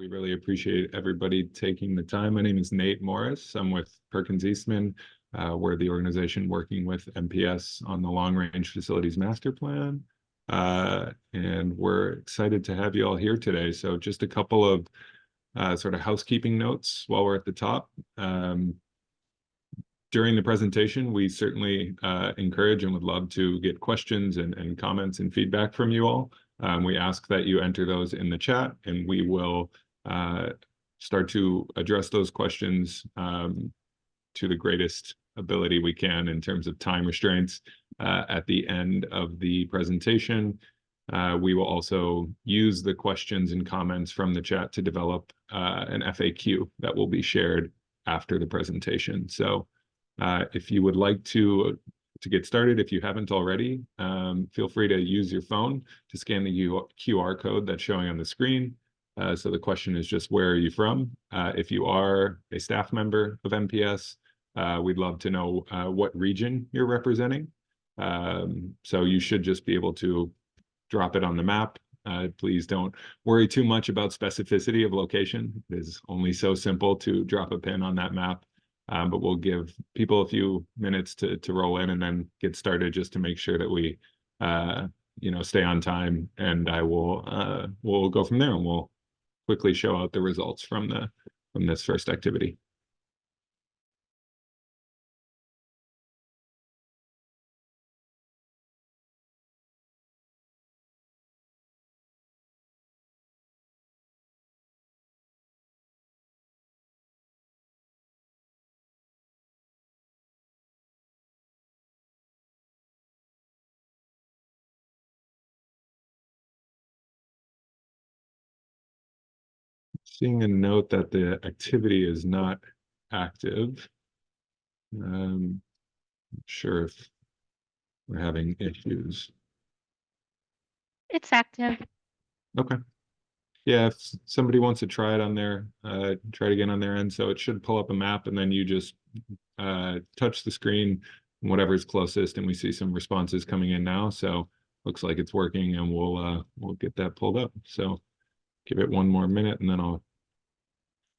We really appreciate everybody taking the time. My name is Nate Morris. I'm with Perkins Eastman. We're the organization working with MPS on the Long Range Facilities Master Plan. And we're excited to have you all here today. So just a couple of sort of housekeeping notes while we're at the top. During the presentation, we certainly encourage and would love to get questions and comments and feedback from you all. We ask that you enter those in the chat, and we will start to address those questions to the greatest ability we can in terms of time restraints at the end of the presentation. We will also use the questions and comments from the chat to develop an FAQ that will be shared after the presentation. So if you would like to get started, if you haven't already, feel free to use your phone to scan the QR code that's showing on the screen. So the question is just, where are you from? If you are a staff member of MPS, we'd love to know what region you're representing. So you should just be able to drop it on the map. Please don't worry too much about specificity of location. It is only so simple to drop a pin on that map. But we'll give people a few minutes to roll in and then get started, just to make sure that we stay on time, and we'll go from there, and we'll quickly show out the results from this first activity. Seeing a note that the activity is not active. Not sure if we're having issues. It's active. Okay. Yeah, if somebody wants to try it on their, try it again on their end. So it should pull up a map, and then you just touch the screen, whatever's closest, and we see some responses coming in now. So looks like it's working, and we'll get that pulled up. So give it one more minute, and then I'll.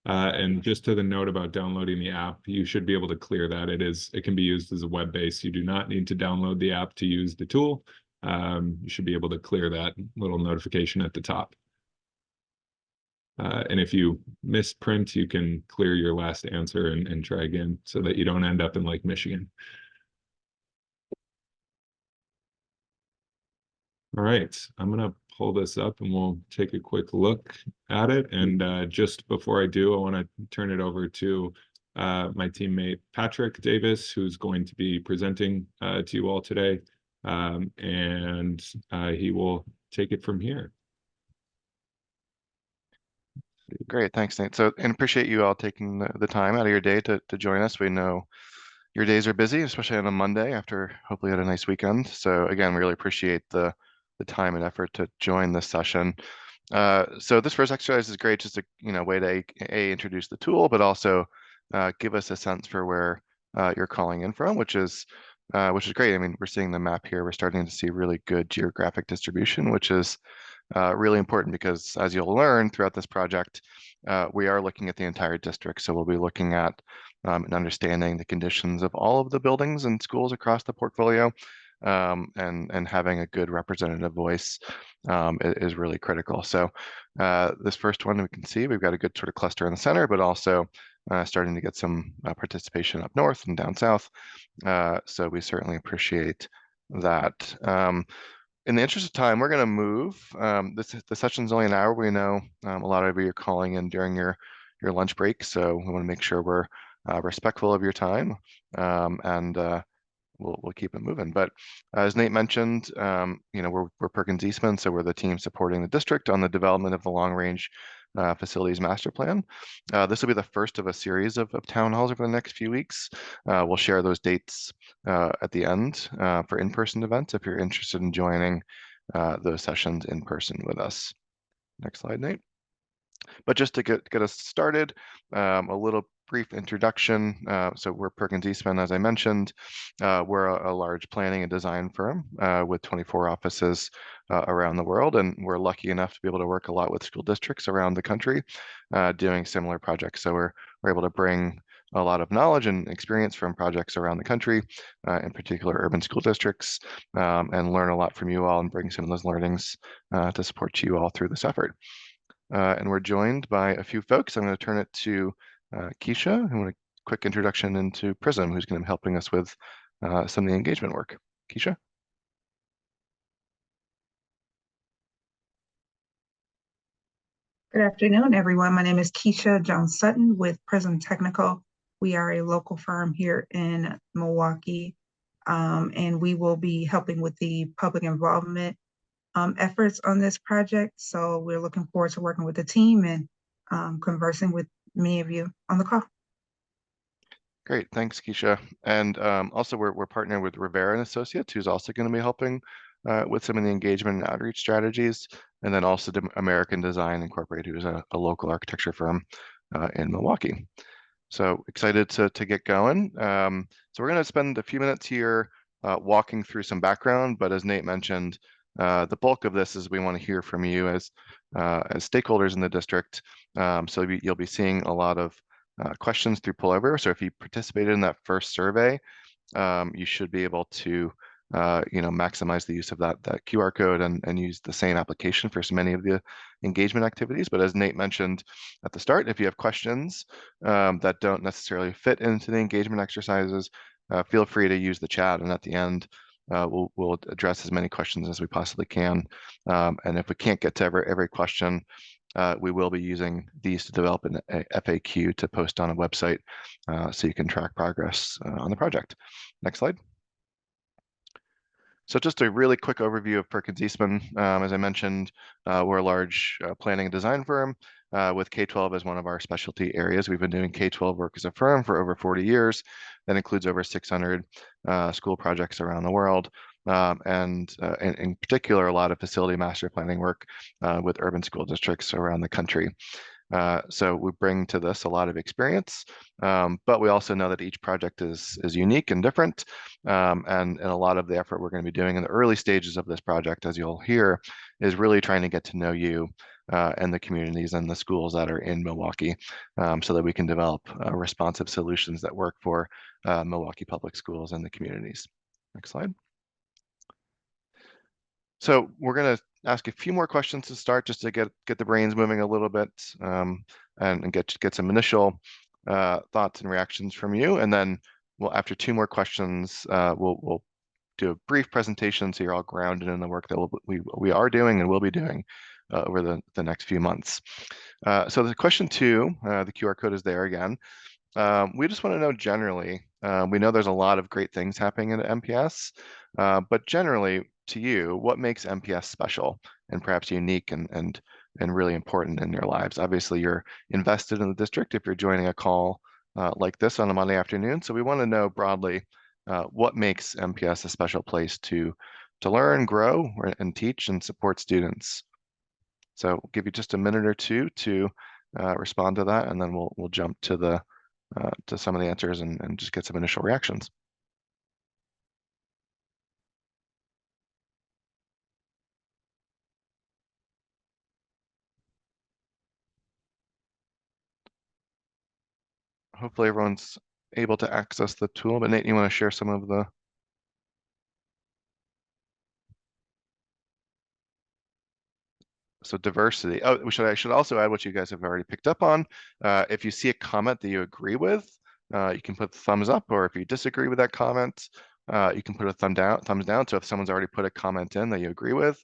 And just to the note about downloading the app, you should be able to clear that. It can be used as a web base. You do not need to download the app to use the tool. You should be able to clear that little notification at the top. And if you misprint, you can clear your last answer and try again, so that you don't end up in Lake Michigan. All right, I'm gonna pull this up and we'll take a quick look at it. And just before I do, I want to turn it over to my teammate Patrick Davis, who's going to be presenting to you all today, and he will take it from here. Great, thanks, Nate. So, and appreciate you all taking the time out of your day to join us. We know your days are busy, especially on a Monday after hopefully had a nice weekend. So again, we really appreciate the time and effort to join this session. So this first exercise is great, just a way to introduce the tool, but also give us a sense for where you're calling in from, which is great. I mean, we're seeing the map here. We're starting to see really good geographic distribution, which is really important, because as you'll learn throughout this project, we are looking at the entire district. So we'll be looking at and understanding the conditions of all of the buildings and schools across the portfolio, and having a good representative voice is really critical. So this first one, we can see we've got a good sort of cluster in the center, but also starting to get some participation up north and down south. So we certainly appreciate that. In the interest of time, we're going to move. The session's only an hour. We know a lot of you are calling in during your lunch break, so we want to make sure we're respectful of your time, and we'll keep it moving. But as Nate mentioned, we're Perkins Eastman, so we're the team supporting the district on the development of the Long Range Facilities Master Plan. This will be the first of a series of town halls over the next few weeks. We'll share those dates at the end for in-person events if you're interested in joining those sessions in person with us. Next slide, Nate. But just to get us started, a little brief introduction. So we're Perkins Eastman, as I mentioned. We're a large planning and design firm with 24 offices around the world, and we're lucky enough to be able to work a lot with school districts around the country doing similar projects. So we're able to bring a lot of knowledge and experience from projects around the country, in particular urban school districts, and learn a lot from you all and bring some of those learnings to support you all through this effort. And we're joined by a few folks. I'm going to turn it to Keisha, who want a quick introduction into PRISM, who's going to be helping us with some of the engagement work. Keisha? Good afternoon, everyone. My name is Keisha Jones-Sutton with Prism Technical. We are a local firm here in Milwaukee, and we will be helping with the public involvement efforts on this project. So we're looking forward to working with the team and conversing with many of you on the call. Great, thanks, Keisha. And also we're partnering with Rivera and Associates, who's also going to be helping with some of the engagement and outreach strategies, and then also American Design Incorporated, who's a local architecture firm in Milwaukee. So excited to get going. So we're going to spend a few minutes here walking through some background, but as Nate mentioned, the bulk of this is we want to hear from you as stakeholders in the district. So you'll be seeing a lot of questions through pullover. So if you participated in that first survey, you should be able to maximize the use of that QR code and use the same application for so many of the engagement activities. But as Nate mentioned at the start, if you have questions that don't necessarily fit into the engagement exercises, feel free to use the chat, and at the end we'll address as many questions as we possibly can. And if we can't get to every question, we will be using these to develop an FAQ to post on a website so you can track progress on the project. Next slide. So just a really quick overview of Perkins Eastman. As I mentioned, we're a large planning and design firm with K-12 as one of our specialty areas. We've been doing K-12 work as a firm for over 40 years. That includes over 600 school projects around the world. And in particular, a lot of facility master planning work with urban school districts around the country. So we bring to this a lot of experience, but we also know that each project is unique and different. And a lot of the effort we're going to be doing in the early stages of this project, as you'll hear, is really trying to get to know you and the communities and the schools that are in Milwaukee, so that we can develop responsive solutions that work for Milwaukee Public Schools and the communities. Next slide. So we're going to ask a few more questions to start, just to get the brains moving a little bit, and get some initial thoughts and reactions from you. And then after two more questions, we'll do a brief presentation so you're all grounded in the work that we are doing and will be doing over the next few months. So the question two, the QR code is there again. We just want to know generally, we know there's a lot of great things happening in MPS, but generally to you, what makes MPS special and perhaps unique and really important in your lives? Obviously, you're invested in the district if you're joining a call like this on a Monday afternoon. So we want to know broadly what makes MPS a special place to learn, grow, and teach and support students. So we'll give you just a minute or two to respond to that, and then we'll jump to some of the answers and just get some initial reactions. Hopefully everyone's able to access the tool, but Nate, you want to share some of the... So diversity. Oh, I should also add what you guys have already picked up on. If you see a comment that you agree with, you can put the thumbs up, or if you disagree with that comment, you can put a thumbs down. So if someone's already put a comment in that you agree with,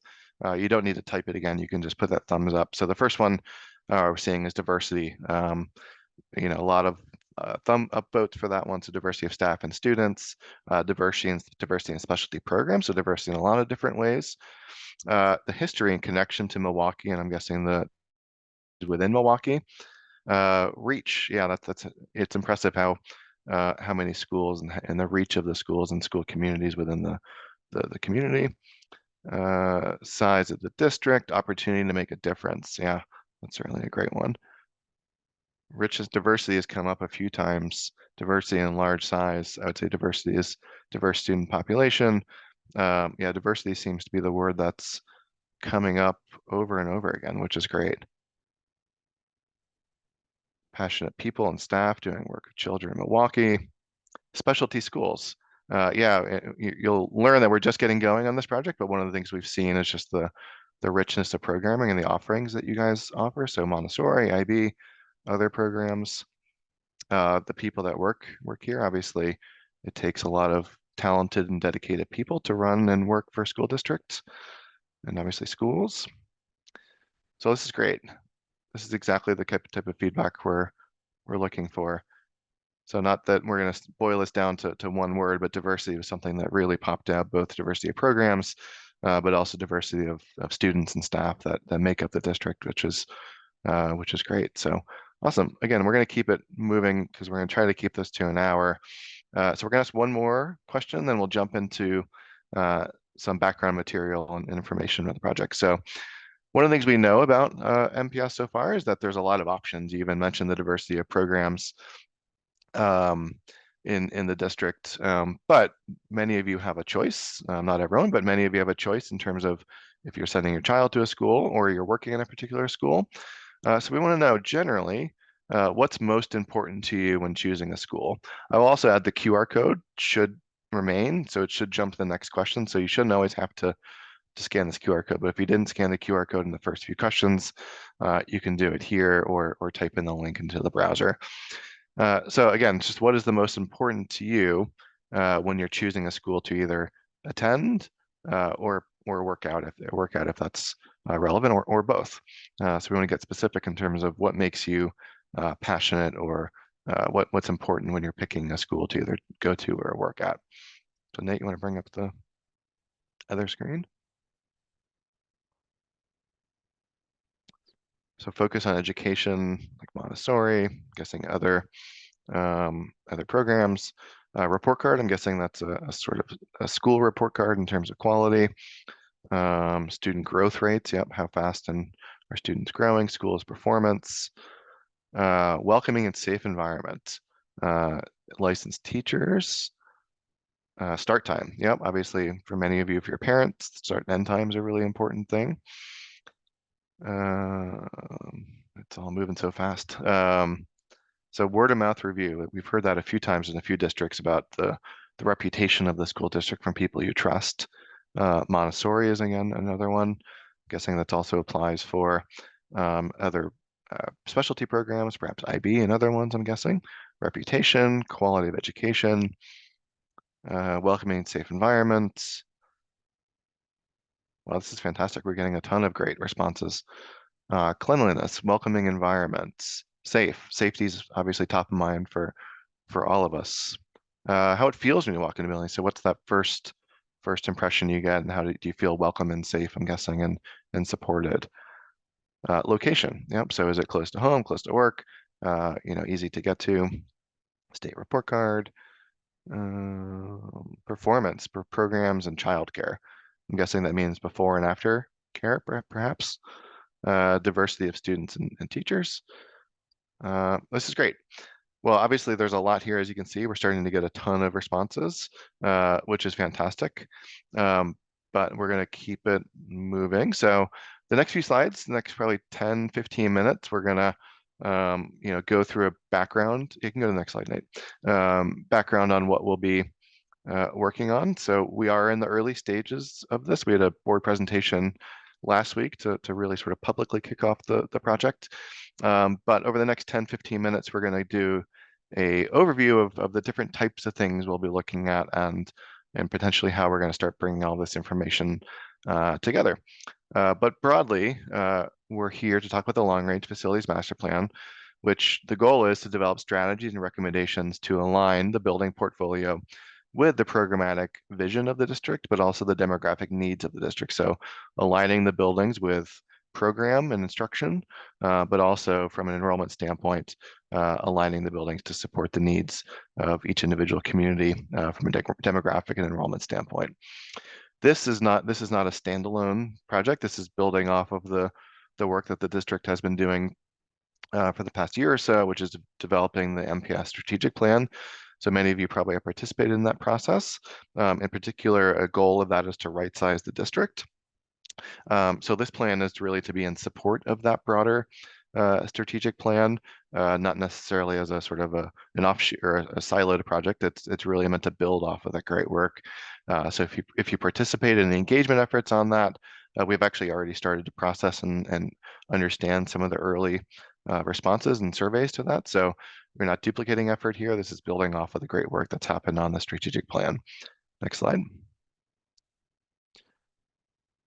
you don't need to type it again. You can just put that thumbs up. So the first one we're seeing is diversity. A lot of thumb up votes for that one. So diversity of staff and students, diversity and specialty programs. So diversity in a lot of different ways. The history and connection to Milwaukee, and I'm guessing that within Milwaukee. Reach, yeah, it's impressive how many schools and the reach of the schools and school communities within the community. Size of the district, opportunity to make a difference. Yeah, that's certainly a great one. diversity has come up a few times. Diversity in large size. I would say diversity is diverse student population. Yeah, diversity seems to be the word that's coming up over and over again, which is great. Passionate people and staff doing work with children in Milwaukee. Specialty schools. Yeah, you'll learn that we're just getting going on this project, but one of the things we've seen is just the richness of programming and the offerings that you guys offer. So Montessori, IB, other programs. The people that work here, obviously, it takes a lot of talented and dedicated people to run and work for school districts and obviously schools. So this is great. This is exactly the type of feedback we're looking for. So not that we're going to boil this down to one word, but diversity was something that really popped out, both diversity of programs, but also diversity of students and staff that make up the district, which is great. So awesome. Again, we're going to keep it moving because we're going to try to keep this to an hour. So we're going to ask one more question, then we'll jump into some background material and information about the project. So one of the things we know about MPS so far is that there's a lot of options. You even mentioned the diversity of programs in the district, but many of you have a choice. Not everyone, but many of you have a choice in terms of if you're sending your child to a school or you're working in a particular school. So we want to know generally what's most important to you when choosing a school. I will also add the QR code should remain, so it should jump to the next question. So you shouldn't always have to scan this QR code, but if you didn't scan the QR code in the first few questions, you can do it here or type in the link into the browser. So again, just what is the most important to you when you're choosing a school to either attend or work out if that's relevant, or both. So we want to get specific in terms of what makes you passionate, or what's important when you're picking a school to either go to or work at. So Nate, you want to bring up the other screen? So focus on education, like Montessori, I'm guessing other programs. Report card, I'm guessing that's a sort of a school report card in terms of quality. Student growth rates, yep, how fast and are students growing, school's performance. Welcoming and safe environment. Licensed teachers. Start time, yep, obviously for many of you, if you're parents, start and end time is a really important thing. It's all moving so fast. So word of mouth review, we've heard that a few times in a few districts about the reputation of the school district from people you trust. Montessori is again another one. I'm guessing that also applies for other specialty programs, perhaps IB and other ones, I'm guessing. Reputation, quality of education, welcoming, safe environments. Well, this is fantastic. We're getting a ton of great responses. Cleanliness, welcoming environments, safety is obviously top of mind for all of us. How it feels when you walk in a building. So what's that first impression you get, and how do you feel welcome and safe, I'm guessing, and supported? Location, yep. So is it close to home, close to work, easy to get to? State report card. Performance for programs and childcare. I'm guessing that means before and after care, perhaps. Diversity of students and teachers. This is great. Well, obviously there's a lot here, as you can see. We're starting to get a ton of responses, which is fantastic. But we're going to keep it moving. So the next few slides, the next probably 10, 15 minutes, we're going to go through a background. You can go to the next slide, Nate. Background on what we'll be working on. So we are in the early stages of this. We had a board presentation last week to really sort of publicly kick off the project. But over the next 10, 15 minutes, we're going to do a overview of the different types of things we'll be looking at, and potentially how we're going to start bringing all this information together. But broadly, we're here to talk about the Long Range Facilities Master Plan, which the goal is to develop strategies and recommendations to align the building portfolio with the programmatic vision of the district, but also the demographic needs of the district. So aligning the buildings with program and instruction, but also from an enrollment standpoint, aligning the buildings to support the needs of each individual community from a demographic and enrollment standpoint. This is not a standalone project. This is building off of the work that the district has been doing for the past year or so, which is developing the MPS strategic plan. So many of you probably have participated in that process. In particular, a goal of that is to right-size the district. So this plan is really to be in support of that broader strategic plan, not necessarily as a sort of an offshoot or a siloed project. It's really meant to build off of that great work. So if you participate in the engagement efforts on that, we've actually already started to process and understand some of the early responses and surveys to that. So we're not duplicating effort here. This is building off of the great work that's happened on the strategic plan. Next slide.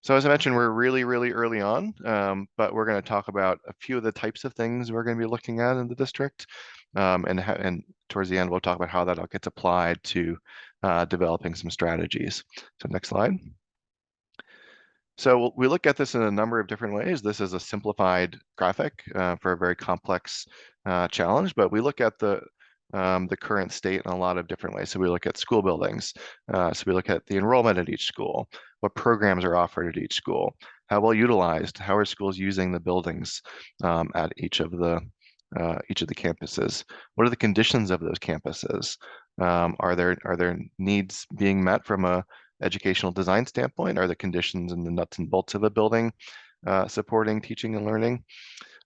So as I mentioned, we're really, really early on, but we're going to talk about a few of the types of things we're going to be looking at in the district. And towards the end, we'll talk about how that all gets applied to developing some strategies. So next slide. So we look at this in a number of different ways. This is a simplified graphic for a very complex challenge, but we look at the current state in a lot of different ways. So we look at school buildings. So we look at the enrollment at each school, what programs are offered at each school, how well utilized, how are schools using the buildings at each of the campuses, what are the conditions of those campuses, are there needs being met from a educational design standpoint, are the conditions and the nuts and bolts of a building supporting teaching and learning.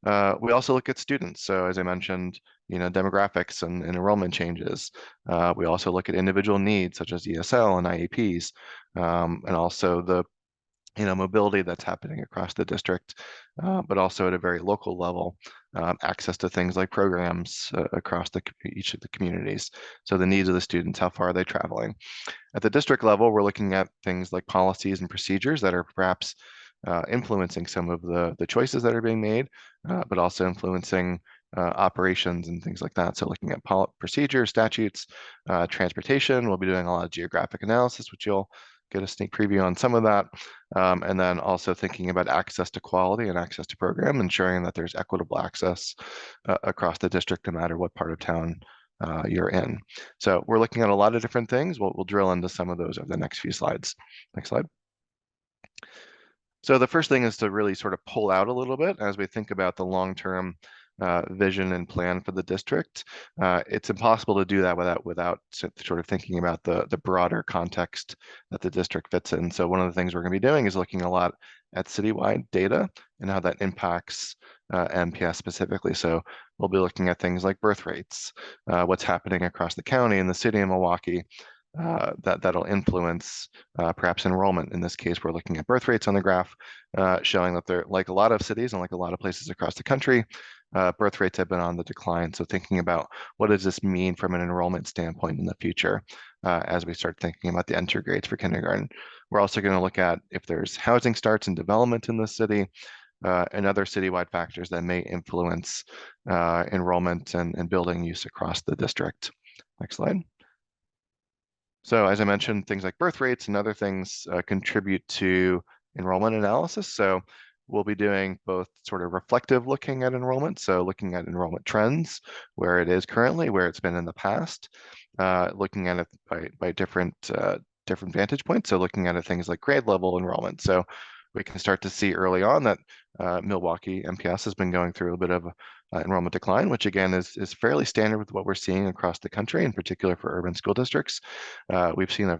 We also look at students. So as I mentioned, demographics and enrollment changes. We also look at individual needs such as ESL and IEPs, and also the mobility that's happening across the district, but also at a very local level, access to things like programs across each of the communities. So the needs of the students, how far are they traveling? At the district level, we're looking at things like policies and procedures that are perhaps influencing some of the choices that are being made, but also influencing operations and things like that. So looking at procedures, statutes, transportation, we'll be doing a lot of geographic analysis, which you'll get a sneak preview on some of that. And then also thinking about access to quality and access to program, ensuring that there's equitable access across the district, no matter what part of town you're in. So we're looking at a lot of different things. We'll drill into some of those over the next few slides. Next slide. So the first thing is to really sort of pull out a little bit as we think about the long-term vision and plan for the district. It's impossible to do that without sort of thinking about the broader context that the district fits in. So one of the things we're going to be doing is looking a lot at citywide data and how that impacts MPS specifically. So we'll be looking at things like birth rates, what's happening across the county and the city of Milwaukee, that'll influence perhaps enrollment. In this case, we're looking at birth rates on the graph, showing that they're, like a lot of cities and like a lot of places across the country, birth rates have been on the decline. So thinking about what does this mean from an enrollment standpoint in the future as we start thinking about the enter grades for kindergarten. We're also going to look at if there's housing starts and development in the city, and other citywide factors that may influence enrollment and building use across the district. Next slide. So as I mentioned, things like birth rates and other things contribute to enrollment analysis. So we'll be doing both sort of reflective looking at enrollment, so looking at enrollment trends, where it is currently, where it's been in the past, looking at it by different vantage points. So looking at things like grade level enrollment. So we can start to see early on that Milwaukee MPS has been going through a bit of enrollment decline, which again is fairly standard with what we're seeing across the country, in particular for urban school districts. We've seen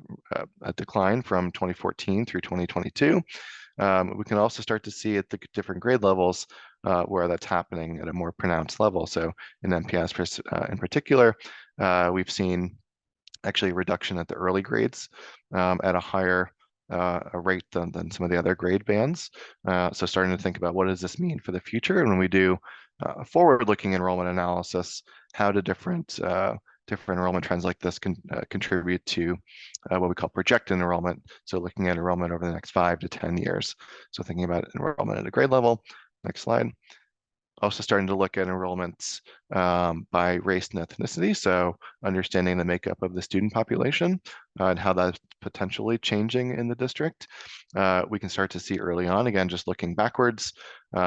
a decline from 2014 through 2022. We can also start to see at the different grade levels where that's happening at a more pronounced level. So in MPS in particular, we've seen actually a reduction at the early grades at a higher rate than some of the other grade bands. So starting to think about what does this mean for the future, and when we do forward-looking enrollment analysis, how do different enrollment trends like this can contribute to what we call projected enrollment. So looking at enrollment over the next 5 to 10 years. So thinking about enrollment at a grade level. Next slide. Also starting to look at enrollments by race and ethnicity. So understanding the makeup of the student population and how that's potentially changing in the district. We can start to see early on, again, just looking backwards,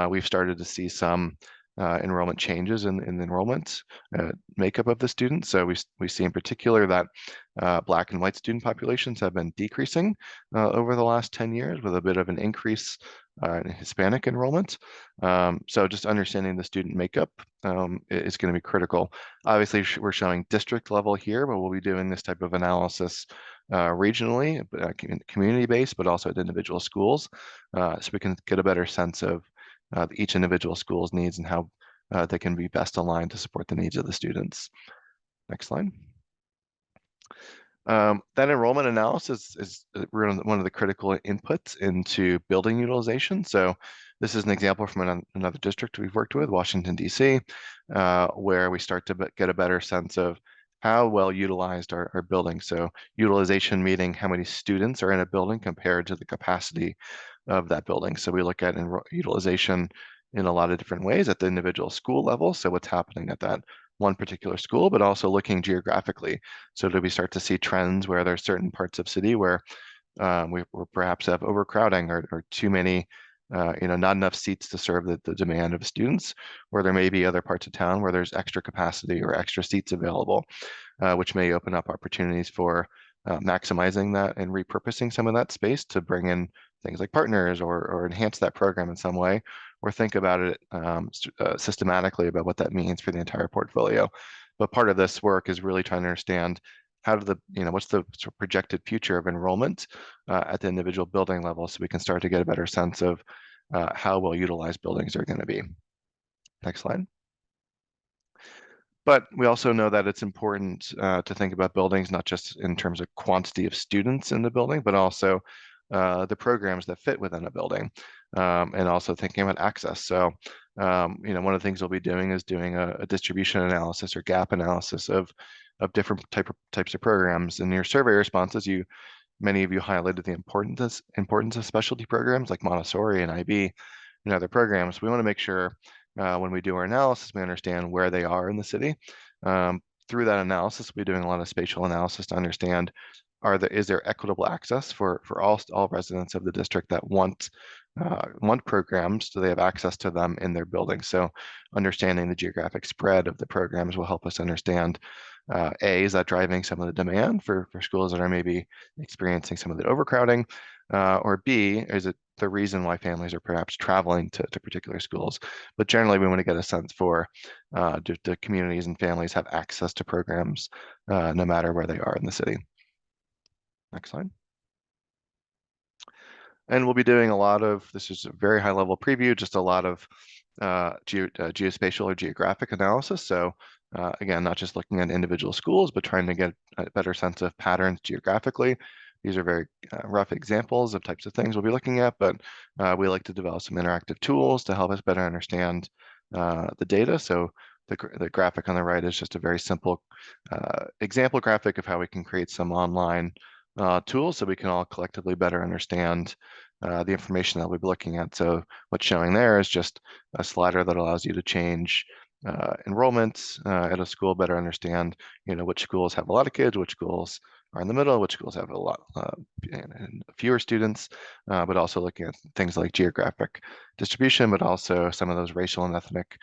we've started to see some enrollment changes in the enrollment makeup of the students. So we see in particular that Black and white student populations have been decreasing over the last 10 years with a bit of an increase in Hispanic enrollment. So just understanding the student makeup is going to be critical. Obviously, we're showing district level here, but we'll be doing this type of analysis regionally, community-based, but also at individual schools, so we can get a better sense of each individual school's needs and how they can be best aligned to support the needs of the students. Next slide. That enrollment analysis is one of the critical inputs into building utilization. So this is an example from another district we've worked with, Washington, D.C., where we start to get a better sense of how well utilized our buildings. So utilization meaning how many students are in a building compared to the capacity of that building. So we look at utilization in a lot of different ways at the individual school level. So what's happening at that one particular school, but also looking geographically. So do we start to see trends where there's certain parts of city where we perhaps have overcrowding or too many, not enough seats to serve the demand of students, where there may be other parts of town where there's extra capacity or extra seats available, which may open up opportunities for maximizing that and repurposing some of that space to bring in things like partners or enhance that program in some way, or think about it systematically about what that means for the entire portfolio. But part of this work is really trying to understand how do what's the sort of projected future of enrollment at the individual building level, so we can start to get a better sense of how well utilized buildings are going to be. Next slide. But we also know that it's important to think about buildings not just in terms of quantity of students in the building, but also the programs that fit within a building, and also thinking about access. So, one of the things we'll be doing is doing a distribution analysis or gap analysis of different types of programs. In your survey responses, many of you highlighted the importance of specialty programs like Montessori and IB and other programs. We want to make sure when we do our analysis, we understand where they are in the city. Through that analysis, we'll be doing a lot of spatial analysis to understand is there equitable access for all residents of the district that want programs? Do they have access to them in their building? So understanding the geographic spread of the programs will help us understand, is that driving some of the demand for schools that are maybe experiencing some of the overcrowding, or B, is it the reason why families are perhaps traveling to particular schools? But generally, we want to get a sense for do communities and families have access to programs no matter where they are in the city. Next slide. And we'll be doing a lot of, this is a very high level preview, just a lot of geospatial or geographic analysis. So again, not just looking at individual schools, but trying to get a better sense of patterns geographically. These are very rough examples of types of things we'll be looking at, but we like to develop some interactive tools to help us better understand the data. So the graphic on the right is just a very simple example graphic of how we can create some online tools so we can all collectively better understand the information that we'll be looking at. So what's showing there is just a slider that allows you to change enrollment at a school, better understand, which schools have a lot of kids, which schools are in the middle, which schools have a lot and fewer students, but also looking at things like geographic distribution, but also some of those racial and ethnic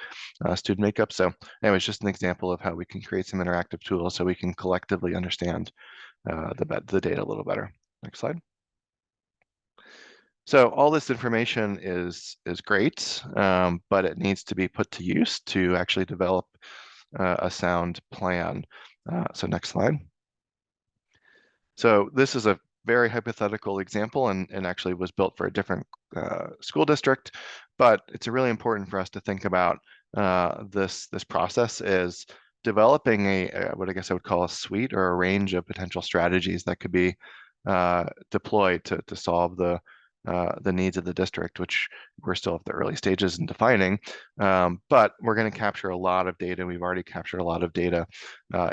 student makeup. So anyways, just an example of how we can create some interactive tools so we can collectively understand the data a little better. Next slide. So all this information is great, but it needs to be put to use to actually develop a sound plan. So next slide. So this is a very hypothetical example and actually was built for a different school district, but it's really important for us to think about this process is developing what I guess I would call a suite or a range of potential strategies that could be deployed to solve the needs of the district, which we're still at the early stages in defining, but we're going to capture a lot of data. We've already captured a lot of data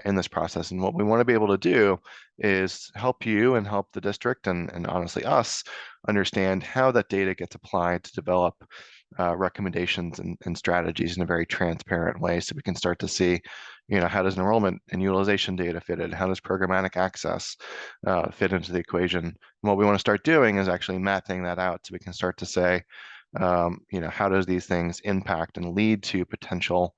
in this process, and what we want to be able to do is help you and help the district and honestly us understand how that data gets applied to develop recommendations and strategies in a very transparent way, so we can start to see, how does enrollment and utilization data fit in? How does programmatic access fit into the equation? And what we want to start doing is actually mapping that out so we can start to say, how does these things impact and lead to potential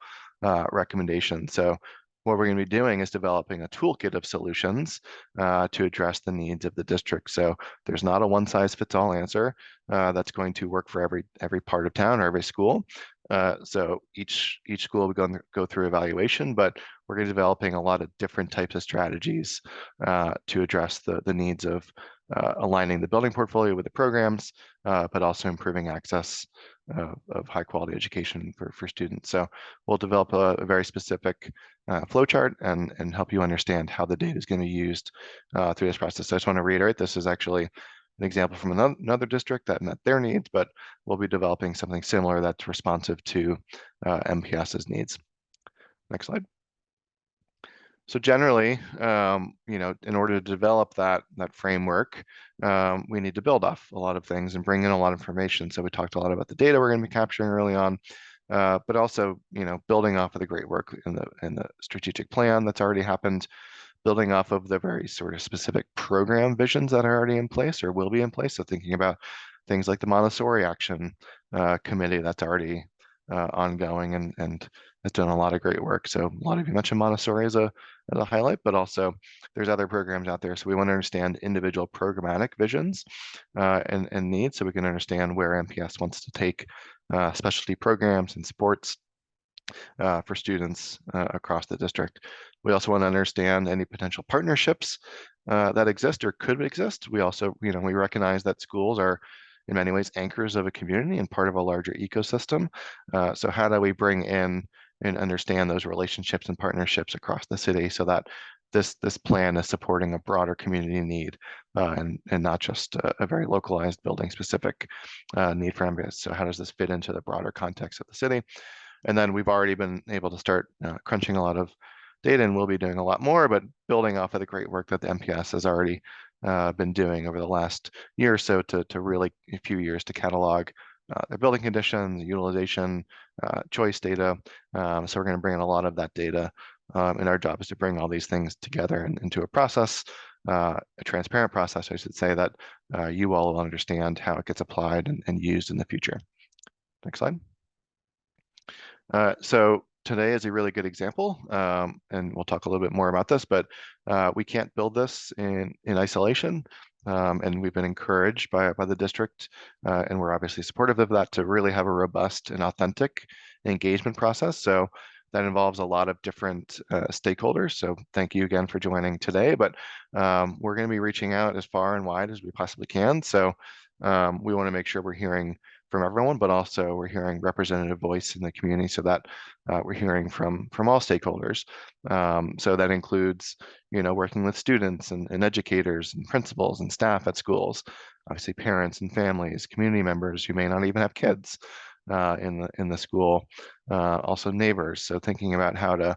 recommendations? So what we're going to be doing is developing a toolkit of solutions to address the needs of the district. So there's not a one-size-fits-all answer that's going to work for every part of town or every school. So each school will go through evaluation, but we're going to be developing a lot of different types of strategies to address the needs of aligning the building portfolio with the programs, but also improving access of high quality education for students. So we'll develop a very specific flowchart and help you understand how the data is going to be used through this process. So I just want to reiterate, this is actually an example from another district that met their needs, but we'll be developing something similar that's responsive to MPS's needs. Next slide. So generally, in order to develop that framework, we need to build off a lot of things and bring in a lot of information. So we talked a lot about the data we're going to be capturing early on, but also, building off of the great work in the strategic plan that's already happened, building off of the very sort of specific program visions that are already in place or will be in place. So thinking about things like the Montessori Action Committee that's already ongoing and has done a lot of great work. So a lot of you mentioned Montessori as a highlight, but also there's other programs out there. So we want to understand individual programmatic visions and needs, so we can understand where MPS wants to take specialty programs and supports for students across the district. We also want to understand any potential partnerships that exist or could exist. We also, we recognize that schools are in many ways anchors of a community and part of a larger ecosystem. So how do we bring in and understand those relationships and partnerships across the city so that this plan is supporting a broader community need and not just a very localized building specific need for MPS. So how does this fit into the broader context of the city? And then we've already been able to start crunching a lot of data, and we'll be doing a lot more, but building off of the great work that the MPS has already been doing over the last year or so to really a few years to catalog their building conditions, utilization, choice data. So we're going to bring in a lot of that data, and our job is to bring all these things together and into a process, a transparent process, I should say, that you all will understand how it gets applied and used in the future. Next slide. So today is a really good example, and we'll talk a little bit more about this, but we can't build this in isolation, and we've been encouraged by the district, and we're obviously supportive of that, to really have a robust and authentic engagement process. So that involves a lot of different stakeholders. So thank you again for joining today, but we're going to be reaching out as far and wide as we possibly can. So we want to make sure we're hearing from everyone, but also we're hearing representative voice in the community, so that we're hearing from all stakeholders. So that includes, working with students and educators and principals and staff at schools, obviously parents and families, community members who may not even have kids in the school, also neighbors. So thinking about how to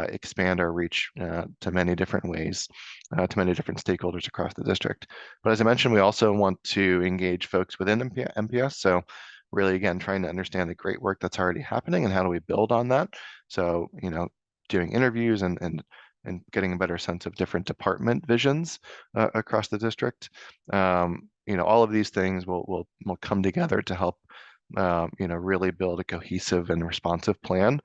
expand our reach to many different ways, to many different stakeholders across the district. But as I mentioned, we also want to engage folks within MPS. So really, again, trying to understand the great work that's already happening and how do we build on that. So, doing interviews and getting a better sense of different department visions across the district. All of these things will come together to help really build a cohesive and responsive plan.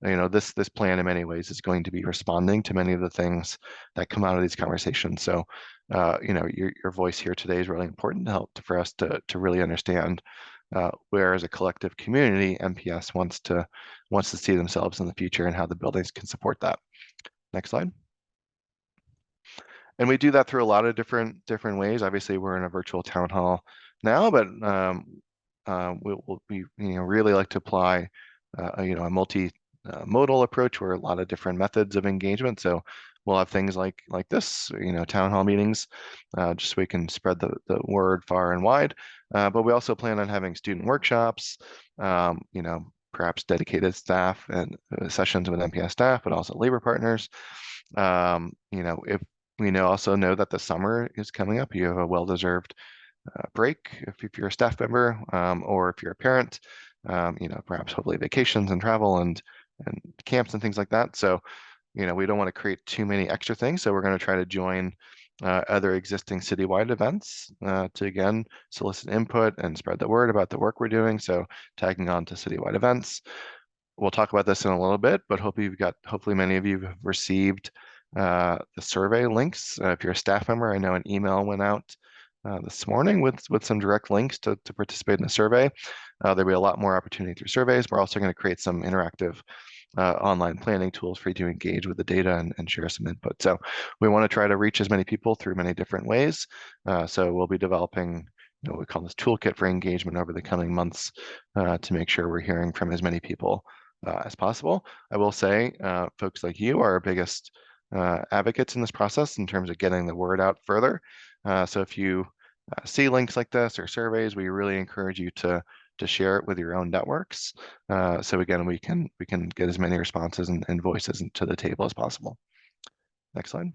This plan in many ways is going to be responding to many of the things that come out of these conversations. So, your voice here today is really important to help for us to really understand where, as a collective community, MPS wants to see themselves in the future and how the buildings can support that. Next slide. And we do that through a lot of different ways. Obviously, we're in a virtual town hall now, but we really like to apply a multi-modal approach, where a lot of different methods of engagement. So we'll have things like this, town hall meetings, just so we can spread the word far and wide. But we also plan on having student workshops, perhaps dedicated staff and sessions with MPS staff, but also labor partners. If we also know that the summer is coming up, you have a well-deserved break if you're a staff member, or if you're a parent, perhaps hopefully vacations and travel and camps and things like that. So, we don't want to create too many extra things. So we're going to try to join other existing citywide events to again solicit input and spread the word about the work we're doing. So tagging on to citywide events. We'll talk about this in a little bit, but hopefully many of you have received the survey links. If you're a staff member, I know an email went out this morning with some direct links to participate in the survey. There'll be a lot more opportunity through surveys. We're also going to create some interactive online planning tools for you to engage with the data and share some input. So we want to try to reach as many people through many different ways. So we'll be developing we call this toolkit for engagement over the coming months to make sure we're hearing from as many people as possible. I will say folks like you are our biggest advocates in this process in terms of getting the word out further. So if you see links like this or surveys, we really encourage you to share it with your own networks. So again, we can get as many responses and voices to the table as possible. Next slide.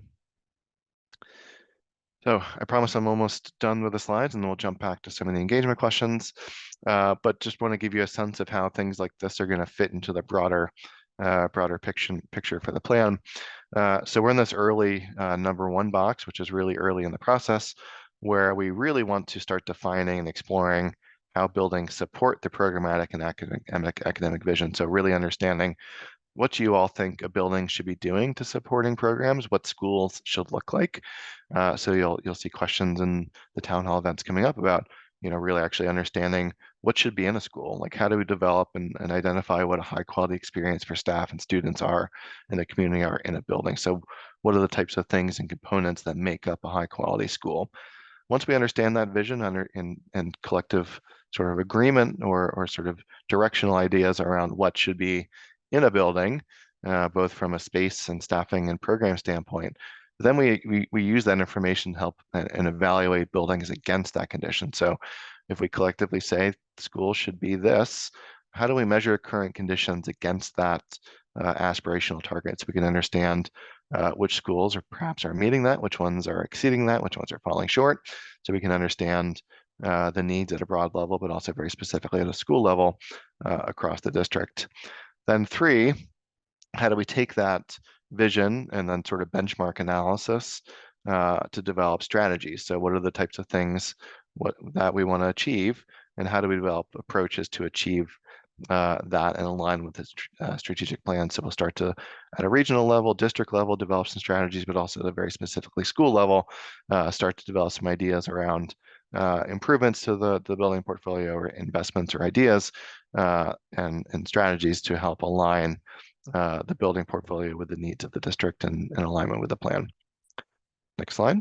So I promise I'm almost done with the slides and then we'll jump back to some of the engagement questions. But just want to give you a sense of how things like this are going to fit into the broader picture for the plan. So we're in this early number 1 box, which is really early in the process, where we really want to start defining and exploring how buildings support the programmatic and academic vision. So really understanding what you all think a building should be doing to supporting programs, what schools should look like. So you'll see questions in the town hall events coming up about really actually understanding what should be in a school, like how do we develop and identify what a high quality experience for staff and students are in the community are in a building. So what are the types of things and components that make up a high quality school? Once we understand that vision and collective sort of agreement or sort of directional ideas around what should be in a building, both from a space and staffing and program standpoint, then we use that information to help and evaluate buildings against that condition. So if we collectively say schools should be this, how do we measure current conditions against that aspirational target so we can understand which schools perhaps are meeting that, which ones are exceeding that, which ones are falling short, so we can understand the needs at a broad level, but also very specifically at a school level across the district. Then 3, how do we take that vision and then sort of benchmark analysis to develop strategies? So what are the types of things that we want to achieve, and how do we develop approaches to achieve that and align with the strategic plan? So we'll start to, at a regional level, district level, develop some strategies, but also at a very specifically school level, start to develop some ideas around improvements to the building portfolio or investments or ideas and strategies to help align the building portfolio with the needs of the district and in alignment with the plan. Next slide.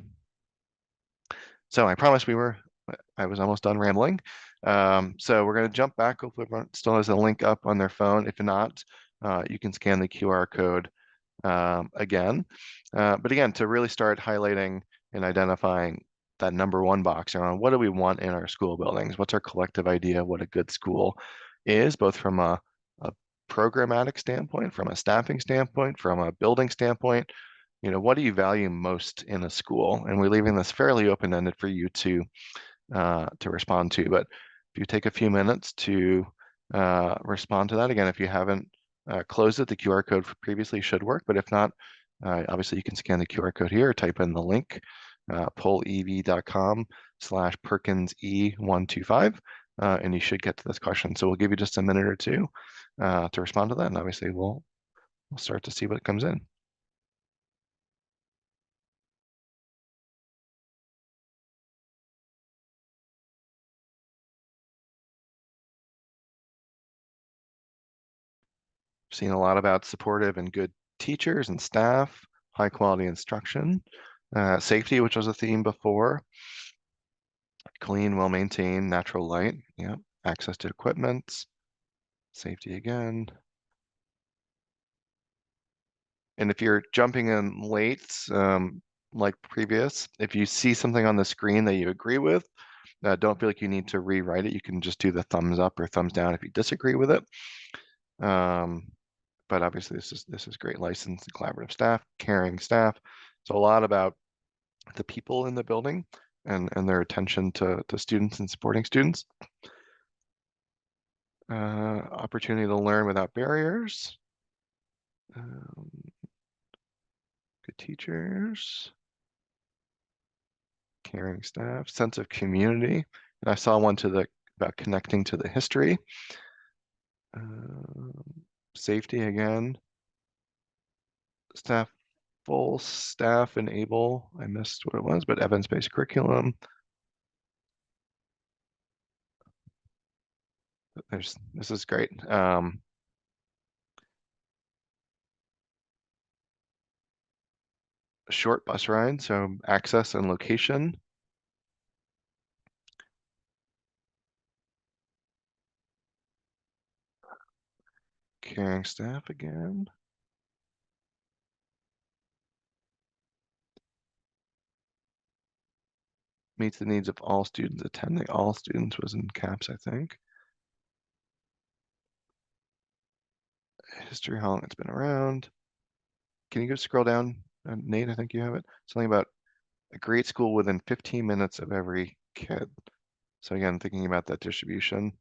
So I promised I was almost done rambling. So we're going to jump back. Hopefully everyone still has a link up on their phone. If not, you can scan the QR code again. But again, to really start highlighting and identifying that number 1 box around what do we want in our school buildings? What's our collective idea of what a good school is, both from a programmatic standpoint, from a staffing standpoint, from a building standpoint? What do you value most in a school? And we're leaving this fairly open-ended for you to respond to. But if you take a few minutes to respond to that, again, if you haven't closed it, the QR code previously should work. But if not, obviously you can scan the QR code here or type in the link, pollev.com/PerkinsE125, and you should get to this question. So we'll give you just a minute or two to respond to that, and obviously we'll start to see what comes in. Seen a lot about supportive and good teachers and staff, high quality instruction, safety, which was a theme before, clean, well-maintained, natural light, yeah, access to equipment, safety again. And if you're jumping in late, like previous, if you see something on the screen that you agree with, don't feel like you need to rewrite it. You can just do the thumbs up or thumbs down if you disagree with it. But obviously this is great. Licensed and collaborative staff, caring staff. So a lot about the people in the building and their attention to students and supporting students. Opportunity to learn without barriers. Good teachers. caring staff, sense of community. And I saw one about connecting to the history. Safety again. Staff, full staff enable. I missed what it was, but evidence-based curriculum. This is great. Short bus ride, so access and location. Caring staff again. Meets the needs of all students attending. All students was in caps, I think. History, how long it's been around. Can you go scroll down, Nate? I think you have it. Something about a great school within 15 minutes of every kid. So again, thinking about that distribution.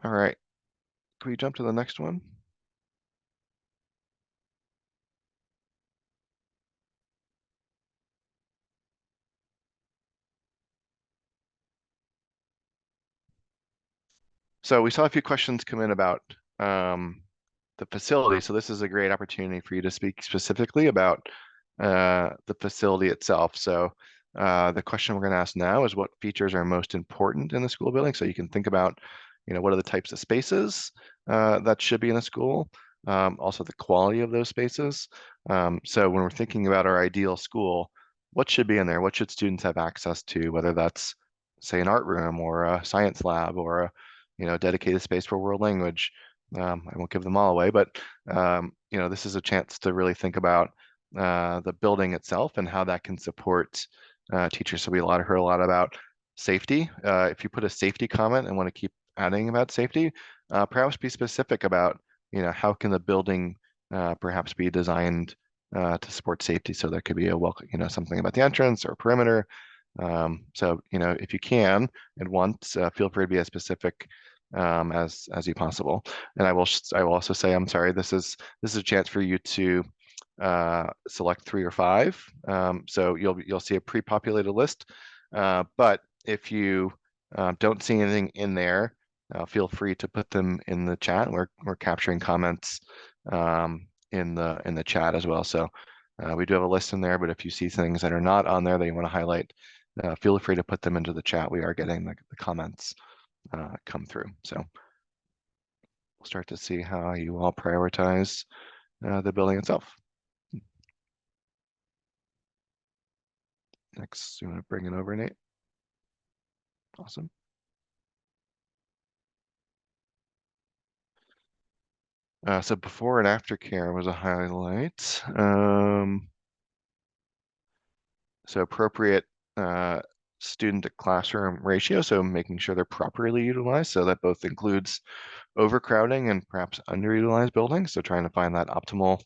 All right, can we jump to the next one? So we saw a few questions come in about the facility. So this is a great opportunity for you to speak specifically about the facility itself. So the question we're going to ask now is what features are most important in the school building? So you can think about, what are the types of spaces that should be in a school, also the quality of those spaces. So when we're thinking about our ideal school, what should be in there? What should students have access to, whether that's, say, an art room or a science lab or a dedicated space for world language. I won't give them all away, but this is a chance to really think about the building itself and how that can support teachers. So we heard a lot about safety. If you put a safety comment and want to keep adding about safety, perhaps be specific about how can the building perhaps be designed to support safety. So there could be a welcome, something about the entrance or perimeter. So if you can and want, feel free to be as specific as you possible. And I will also say, I'm sorry, this is a chance for you to select 3 or 5. So you'll see a pre-populated list. But if you don't see anything in there, feel free to put them in the chat. We're capturing comments in the chat as well. So we do have a list in there, but if you see things that are not on there that you want to highlight, feel free to put them into the chat. We are getting the comments come through. So we'll start to see how you all prioritize the building itself. Next, you want to bring it over, Nate? Awesome. So before and after care was a highlight. So appropriate student to classroom ratio, so making sure they're properly utilized. So that both includes overcrowding and perhaps underutilized buildings. So trying to find that optimal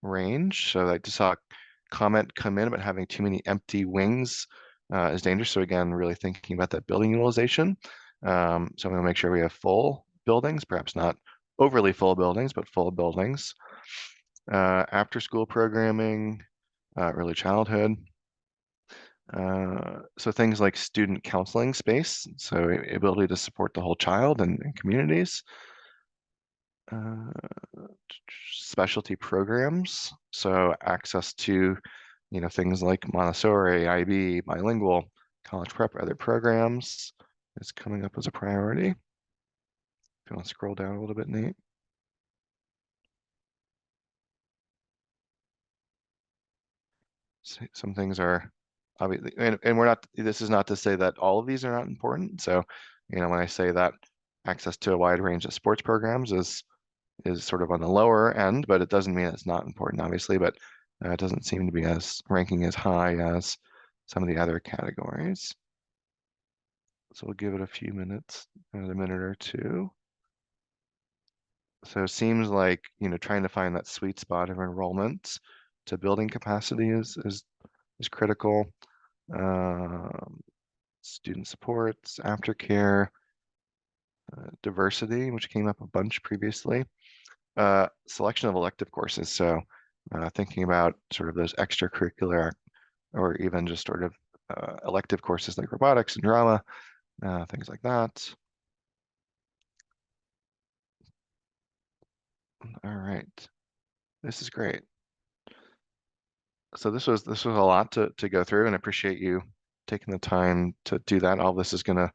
range. So I just saw a comment come in about having too many empty wings is dangerous. So again, really thinking about that building utilization. So I'm going to make sure we have full buildings, perhaps not overly full buildings, but full buildings. After school programming, early childhood. So things like student counseling space, so ability to support the whole child and communities. Specialty programs, so access to things like Montessori, IB, bilingual, college prep, other programs is coming up as a priority. If you want to scroll down a little bit, Nate. Some things are obviously, and we're not, this is not to say that all of these are not important. So, when I say that access to a wide range of sports programs is sort of on the lower end, but it doesn't mean it's not important, obviously, but it doesn't seem to be ranking as high as some of the other categories. So we'll give it a few minutes, another minute or two. So it seems like, trying to find that sweet spot of enrollment to building capacity is critical. Student supports, aftercare, diversity, which came up a bunch previously. Selection of elective courses. So thinking about sort of those extracurricular or even just sort of elective courses like robotics and drama, things like that. All right, this is great. So this was a lot to go through, and I appreciate you taking the time to do that. All this is going to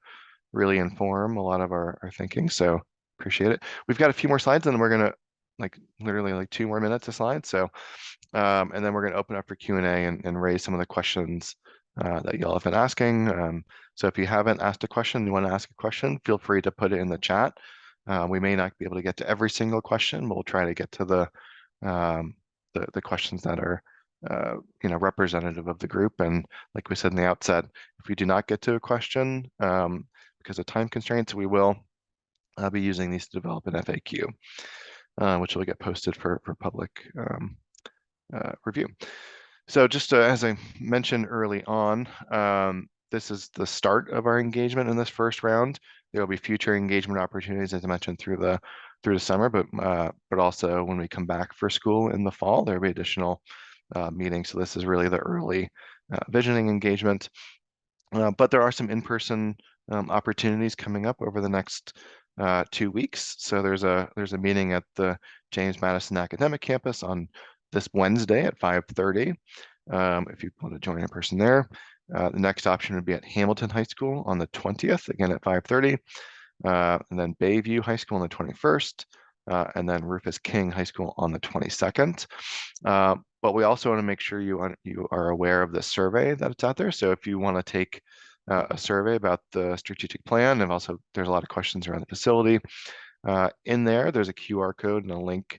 really inform a lot of our thinking, so appreciate it. We've got a few more slides, and we're going to literally like 2 more minutes of slides. So and then we're going to open up for Q&A and raise some of the questions that y'all have been asking. So if you haven't asked a question, you want to ask a question, feel free to put it in the chat. We may not be able to get to every single question, but we'll try to get to the questions that are representative of the group. And like we said in the outset, if we do not get to a question because of time constraints, we will be using these to develop an FAQ, which will get posted for public review. So just as I mentioned early on, this is the start of our engagement in this first round. There will be future engagement opportunities, as I mentioned, through the summer, but also when we come back for school in the fall, there will be additional meetings. So this is really the early visioning engagement. But there are some in-person opportunities coming up over the next 2 weeks. So there's a meeting at the James Madison Academic Campus on this Wednesday at 5:30. If you want to join in person there. The next option would be at Hamilton High School on the 20th, again at 5:30. And then Bayview High School on the 21st. And then Rufus King High School on the 22nd. But we also want to make sure you are aware of the survey that's out there. So if you want to take a survey about the strategic plan, and also there's a lot of questions around the facility. In there's a QR code and a link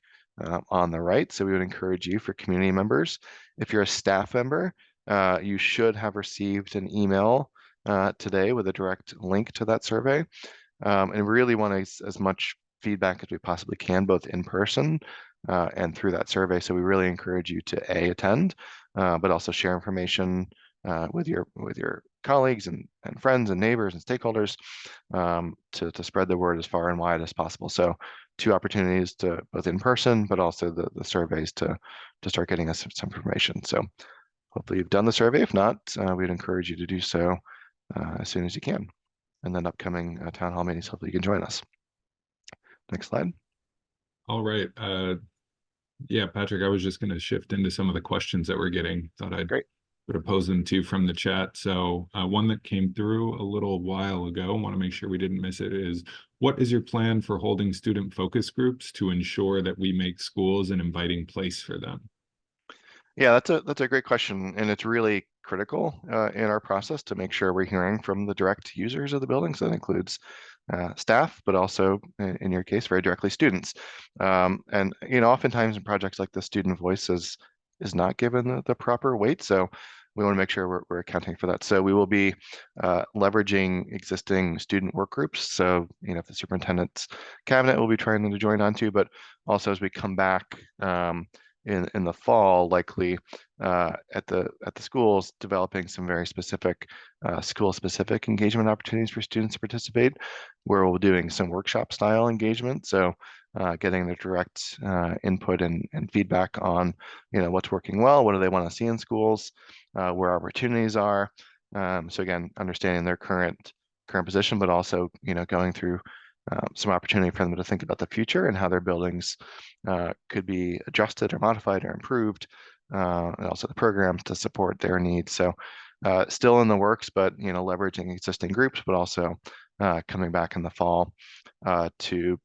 on the right. So we would encourage you, for community members, if you're a staff member, you should have received an email today with a direct link to that survey. And we really want as much feedback as we possibly can, both in person and through that survey. So we really encourage you to attend, but also share information with your colleagues and friends and neighbors and stakeholders to spread the word as far and wide as possible. So 2 opportunities to both in person, but also the surveys to start getting us some information. So hopefully you've done the survey. If not, we'd encourage you to do so as soon as you can. And then upcoming town hall meetings, hopefully you can join us. Next slide. All right. Yeah, Patrick, I was just going to shift into some of the questions that we're getting. Thought I'd pose them to you from the chat. So one that came through a little while ago, want to make sure we didn't miss it, is what is your plan for holding student focus groups to ensure that we make schools an inviting place for them? Yeah, that's a great question, and it's really critical in our process to make sure we're hearing from the direct users of the building. So that includes staff, but also in your case, very directly students. And oftentimes in projects like this, student voice is not given the proper weight. So we want to make sure we're accounting for that. So we will be leveraging existing student work groups. So if the superintendent's cabinet will be trying to join onto, but also as we come back in the fall, likely at the schools, developing some very specific school-specific engagement opportunities for students to participate, where we'll be doing some workshop style engagement. So getting the direct input and feedback on what's working well, what do they want to see in schools, where opportunities are. So again, understanding their current position, but also going through some opportunity for them to think about the future and how their buildings could be adjusted or modified or improved, and also the programs to support their needs. So still in the works, but leveraging existing groups, but also coming back in the fall to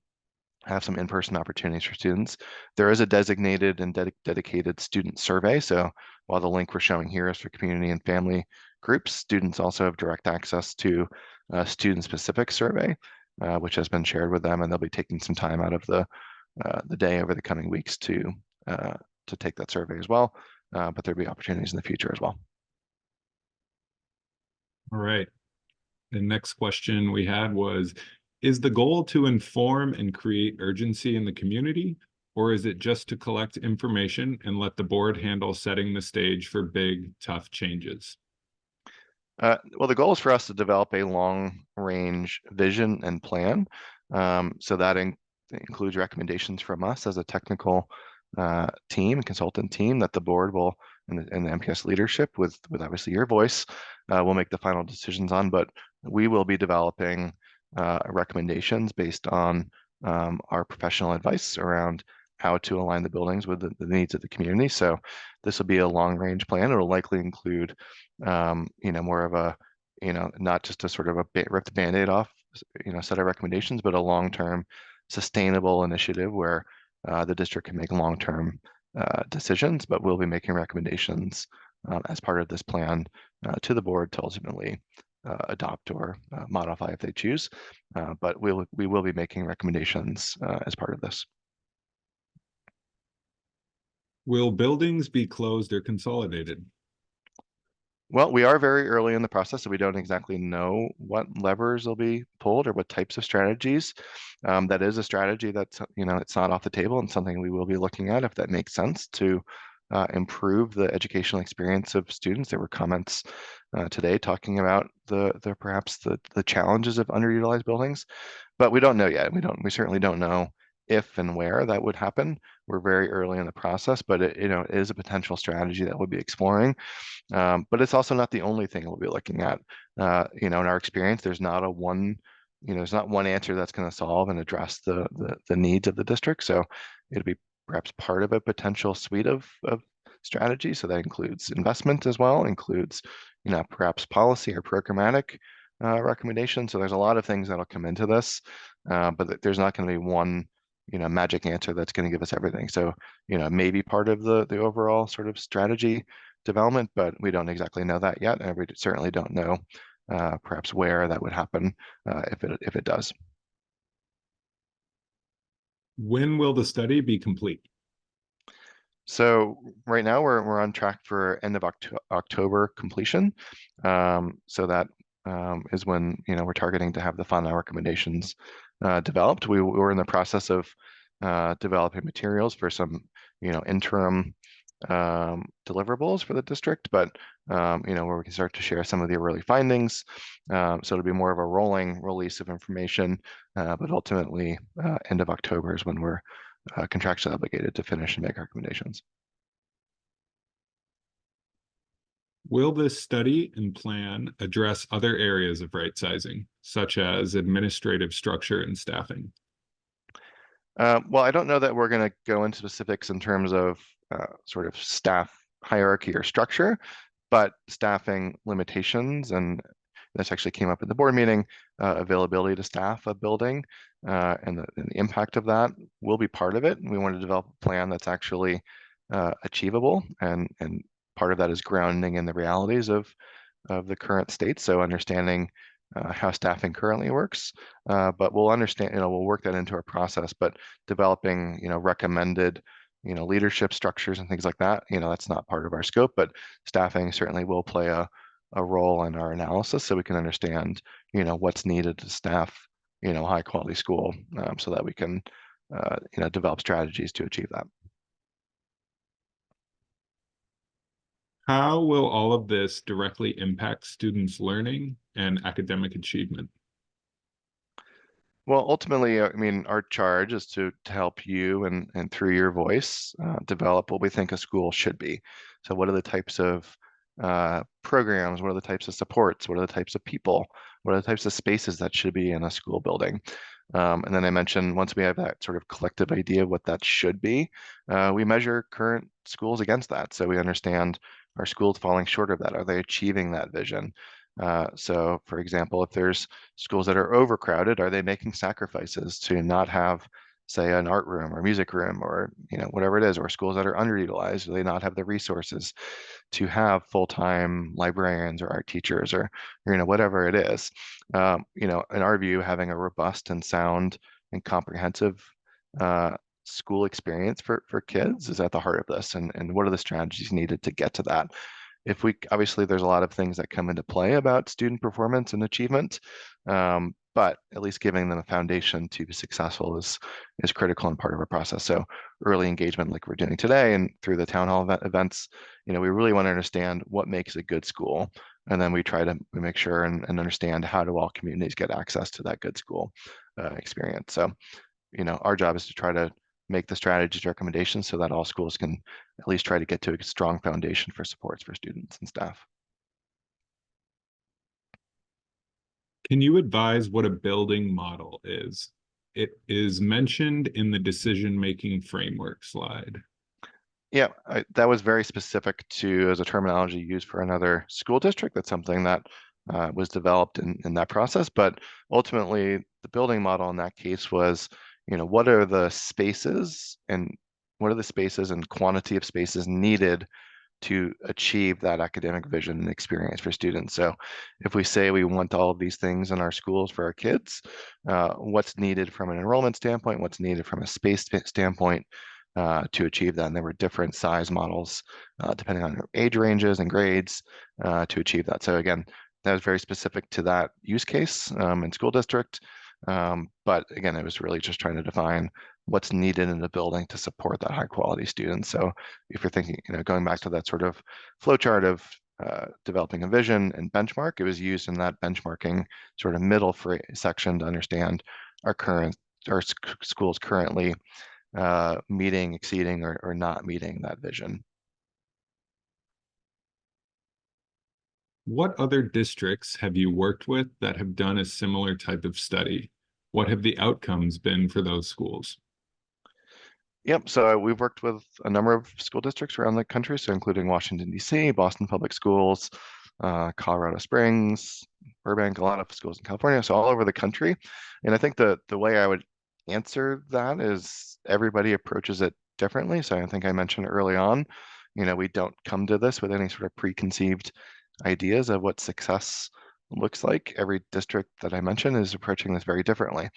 have some in-person opportunities for students. There is a designated and dedicated student survey. So while the link we're showing here is for community and family groups, students also have direct access to a student-specific survey, which has been shared with them, and they'll be taking some time out of the day over the coming weeks to take that survey as well. But there'll be opportunities in the future as well. All right. The next question we had was, is the goal to inform and create urgency in the community, or is it just to collect information and let the board handle setting the stage for big, tough changes? Well, the goal is for us to develop a long-range vision and plan. So that includes recommendations from us as a technical team, consultant team that the board will, and the MPS leadership with obviously your voice, will make the final decisions on. But we will be developing recommendations based on our professional advice around how to align the buildings with the needs of the community. So this will be a long-range plan. It'll likely include, more of a, not just a sort of rip the Band-Aid off, set of recommendations, but a long-term sustainable initiative where the district can make long-term decisions, but we'll be making recommendations as part of this plan to the board to ultimately adopt or modify if they choose. But we will be making recommendations as part of this. Will buildings be closed or consolidated? Well, we are very early in the process, so we don't exactly know what levers will be pulled or what types of strategies. That is a strategy that's, it's not off the table and something we will be looking at if that makes sense to improve the educational experience of students. There were comments today talking about perhaps the challenges of underutilized buildings, but we don't know yet. We certainly don't know if and where that would happen. We're very early in the process, but it is a potential strategy that we'll be exploring. But it's also not the only thing we'll be looking at. In our experience, there's not there's not one answer that's going to solve and address the needs of the district. So it'll be perhaps part of a potential suite of strategies. So that includes investment as well, includes, perhaps policy or programmatic recommendations. So there's a lot of things that'll come into this, but there's not going to be one, magic answer that's going to give us everything. So, maybe part of the overall sort of strategy development, but we don't exactly know that yet, and we certainly don't know perhaps where that would happen if it does. When will the study be complete? So right now we're on track for end of October completion. So that is when we're targeting to have the final recommendations developed. We were in the process of developing materials for some interim deliverables for the district, but where we can start to share some of the early findings. So it'll be more of a rolling release of information, but ultimately end of October is when we're contractually obligated to finish and make recommendations. Will this study and plan address other areas of right sizing, such as administrative structure and staffing? Well, I don't know that we're going to go into specifics in terms of sort of staff hierarchy or structure, but staffing limitations, and this actually came up in the board meeting, availability to staff a building and the impact of that will be part of it. And we want to develop a plan that's actually achievable, and part of that is grounding in the realities of the current state. So understanding how staffing currently works, but we'll understand, we'll work that into our process, but developing, recommended, leadership structures and things like that, that's not part of our scope, but staffing certainly will play a role in our analysis so we can understand, what's needed to staff, high quality school, so that we can, develop strategies to achieve that. How will all of this directly impact students' learning and academic achievement? Well, ultimately, I mean, our charge is to help you and through your voice develop what we think a school should be. So what are the types of programs? What are the types of supports? What are the types of people? What are the types of spaces that should be in a school building? And then I mentioned once we have that sort of collective idea of what that should be, we measure current schools against that. So we understand, are schools falling short of that? Are they achieving that vision? So for example, if there's schools that are overcrowded, are they making sacrifices to not have, say, an art room or music room or whatever it is, or schools that are underutilized, do they not have the resources to have full-time librarians or art teachers or whatever it is? In our view, having a robust and sound and comprehensive school experience for kids is at the heart of this, and what are the strategies needed to get to that? If we, obviously there's a lot of things that come into play about student performance and achievement, but at least giving them a foundation to be successful is critical and part of our process. So early engagement like we're doing today and through the town hall events, we really want to understand what makes a good school. And then we try to make sure and understand how do all communities get access to that good school experience. So, our job is to try to make the strategies recommendations so that all schools can at least try to get to a strong foundation for supports for students and staff. Can you advise what a building model is? It is mentioned in the decision-making framework slide. Yeah, that was very specific to as a terminology used for another school district. That's something that was developed in that process. But ultimately, the building model in that case was, what are the spaces and quantity of spaces needed to achieve that academic vision and experience for students. So if we say we want all of these things in our schools for our kids, what's needed from an enrollment standpoint, what's needed from a space standpoint to achieve that. And there were different size models depending on age ranges and grades to achieve that. So again, that was very specific to that use case in school district. But again, it was really just trying to define what's needed in the building to support that high quality students. So if you're thinking, going back to that sort of flow chart of developing a vision and benchmark, it was used in that benchmarking sort of middle section to understand our schools currently meeting, exceeding, or not meeting that vision. What other districts have you worked with that have done a similar type of study? What have the outcomes been for those schools? Yep, so we've worked with a number of school districts around the country, so including Washington, D.C., Boston Public Schools, Colorado Springs, Burbank, a lot of schools in California, so all over the country. And I think the way I would answer that is everybody approaches it differently. So I think I mentioned early on, we don't come to this with any sort of preconceived ideas of what success looks like. Every district that I mentioned is approaching this very differently.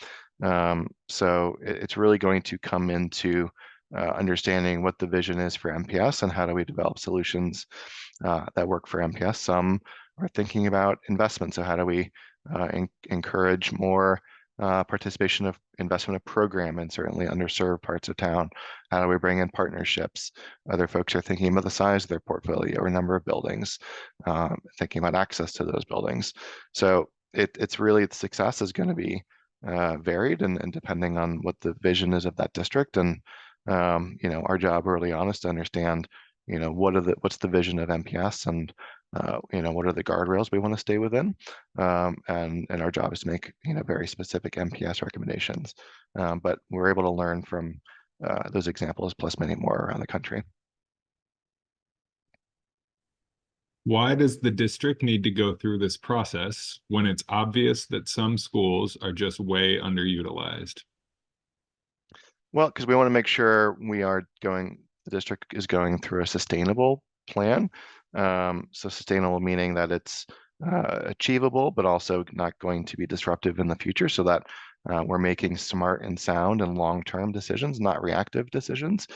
So it's really going to come into understanding what the vision is for MPS and how do we develop solutions that work for MPS. Some are thinking about investment. So how do we encourage more participation of investment of program in certainly underserved parts of town? How do we bring in partnerships? Other folks are thinking about the size of their portfolio or number of buildings, thinking about access to those buildings. So it's really, the success is going to be varied and depending on what the vision is of that district. And our job early on is to understand what's the vision of MPS and what are the guardrails we want to stay within, and our job is to make very specific MPS recommendations. But we're able to learn from those examples plus many more around the country. Why does the district need to go through this process when it's obvious that some schools are just way underutilized? Well, because we want to make sure the district is going through a sustainable plan. So sustainable meaning that it's achievable, but also not going to be disruptive in the future, so that we're making smart and sound and long-term decisions, not reactive decisions.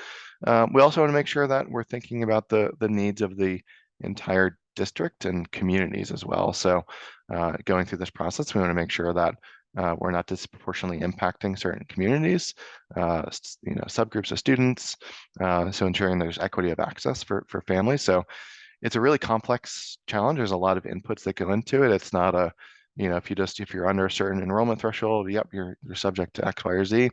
We also want to make sure that we're thinking about the needs of the entire district and communities as well. So going through this process, we want to make sure that we're not disproportionately impacting certain communities, subgroups of students, so ensuring there's equity of access for families. So it's a really complex challenge. There's a lot of inputs that go into it. It's not a, if you're under a certain enrollment threshold, yep, you're subject to X, Y, or Z.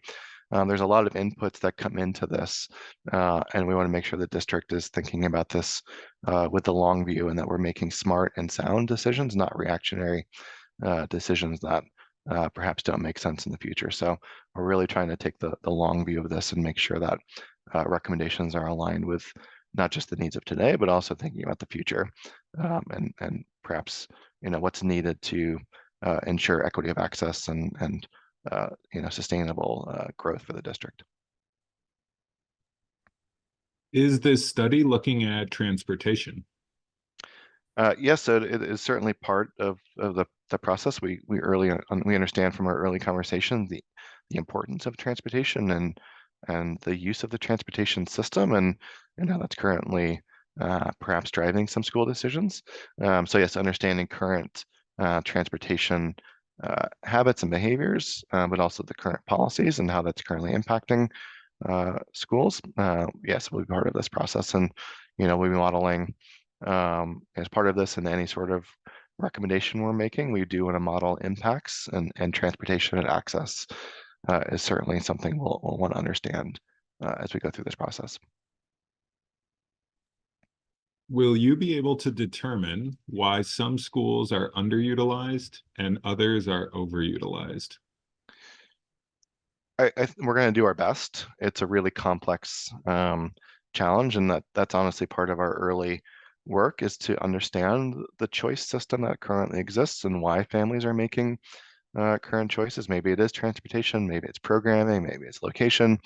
There's a lot of inputs that come into this, and we want to make sure the district is thinking about this with the long view, and that we're making smart and sound decisions, not reactionary decisions that perhaps don't make sense in the future. So we're really trying to take the long view of this and make sure that recommendations are aligned with not just the needs of today, but also thinking about the future, and perhaps what's needed to ensure equity of access and sustainable growth for the district. Is this study looking at transportation? Yes, so it is certainly part of the process. We understand from our early conversation the importance of transportation and the use of the transportation system, and how that's currently perhaps driving some school decisions. So yes, understanding current transportation habits and behaviors, but also the current policies and how that's currently impacting schools. Yes, we'll be part of this process, and we'll be modeling as part of this, and any sort of recommendation we're making, we do want to model impacts, and transportation and access is certainly something we'll want to understand as we go through this process. Will you be able to determine why some schools are underutilized and others are overutilized? We're going to do our best. It's a really complex challenge, and that's honestly part of our early work, is to understand the choice system that currently exists and why families are making current choices. Maybe it is transportation, maybe it's programming, maybe it's location.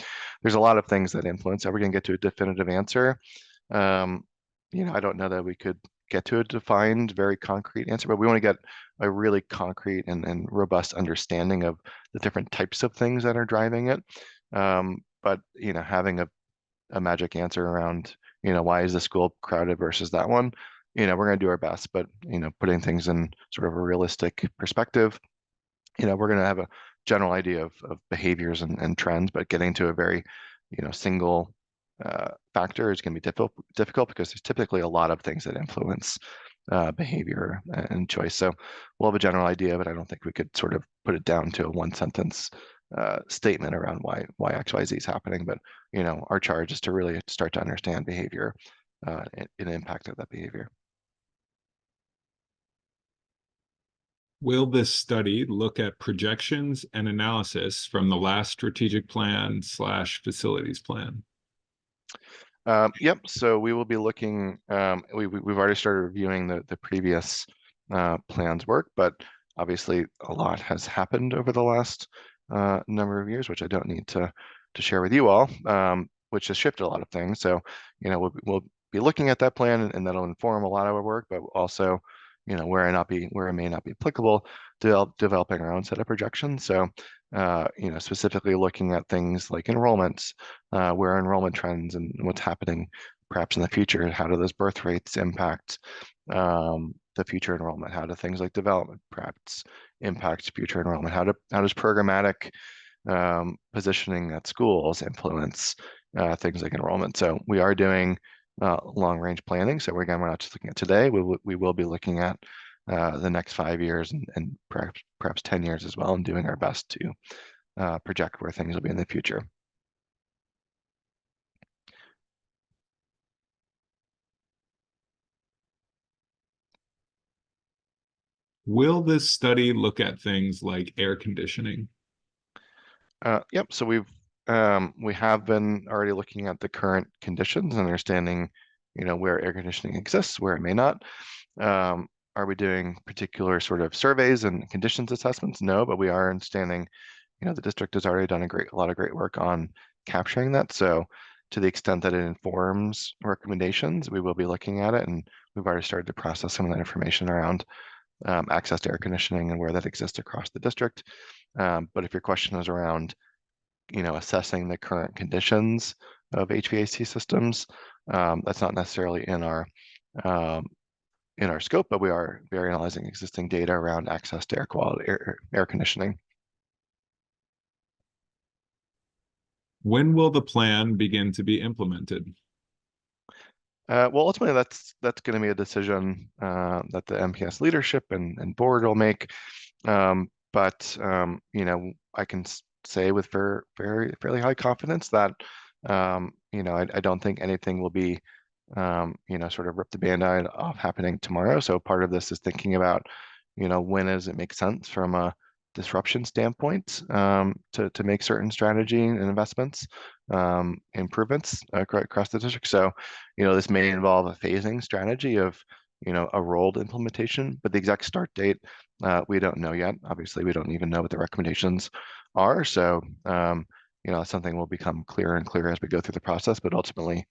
There's a lot of things that influence. Are we going to get to a definitive answer? I don't know that we could get to a defined, very concrete answer, but we want to get a really concrete and robust understanding of the different types of things that are driving it. But having a magic answer around, why is the school crowded versus that one? We're going to do our best, but putting things in sort of a realistic perspective, we're going to have a general idea of behaviors and trends, but getting to a very, single factor is going to be difficult because there's typically a lot of things that influence behavior and choice. So we'll have a general idea, but I don't think we could sort of put it down to a one sentence statement around why XYZ is happening. But our charge is to really start to understand behavior and the impact of that behavior. Will this study look at projections and analysis from the last strategic plan / facilities plan? Yep. So we will be looking. We've already started reviewing the previous plans work, but obviously a lot has happened over the last number of years, which I don't need to share with you all, which has shifted a lot of things. So we'll be looking at that plan, and that'll inform a lot of our work, but also where it may not be applicable, developing our own set of projections. So specifically looking at things like enrollments, where enrollment trends and what's happening perhaps in the future, how do those birth rates impact the future enrollment? How do things like development perhaps impact future enrollment? How does programmatic positioning at schools influence things like enrollment? So we are doing long range planning. So we're not just looking at today. We will be looking at the next 5 years and perhaps 10 years as well, and doing our best to project where things will be in the future. Will this study look at things like air conditioning? Yep. So we have been already looking at the current conditions and understanding, where air conditioning exists, where it may not. Are we doing particular sort of surveys and conditions assessments? No, but we are understanding, the district has already done a lot of great work on capturing that. So to the extent that it informs recommendations, we will be looking at it, and we've already started to process some of that information around access to air conditioning and where that exists across the district. But if your question is around, assessing the current conditions of HVAC systems, that's not necessarily in our scope, but we are analyzing existing data around access to air conditioning. When will the plan begin to be implemented? Well, ultimately, that's going to be a decision that the MPS leadership and board will make. But I can say with fairly high confidence that I don't think anything will be sort of rip the band-aid off happening tomorrow. So part of this is thinking about when does it make sense from a disruption standpoint to make certain strategy and investments improvements across the district. So this may involve a phasing strategy of a rolled implementation, but the exact start date we don't know yet. Obviously, we don't even know what the recommendations are. So something will become clearer and clearer as we go through the process. But ultimately,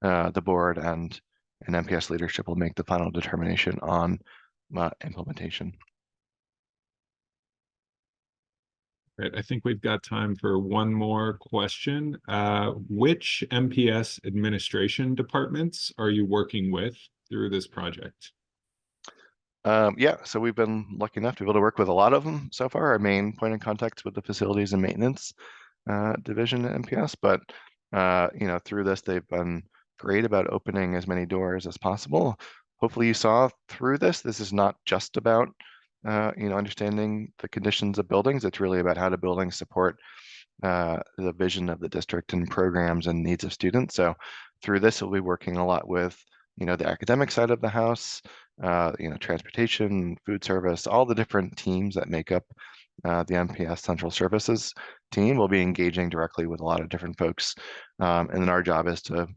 the board and MPS leadership will make the final determination on implementation. Right, I think we've got time for one more question. Which MPS administration departments are you working with through this project? Yeah, so we've been lucky enough to be able to work with a lot of them so far. Our main point of contact with the facilities and maintenance division at MPS, but through this they've been great about opening as many doors as possible. Hopefully you saw through this is not just about understanding the conditions of buildings. It's really about how do buildings support the vision of the district and programs and needs of students. So through this, we'll be working a lot with, the academic side of the house, transportation, food service, all the different teams that make up the MPS Central Services team. Will be engaging directly with a lot of different folks. And then our job is to,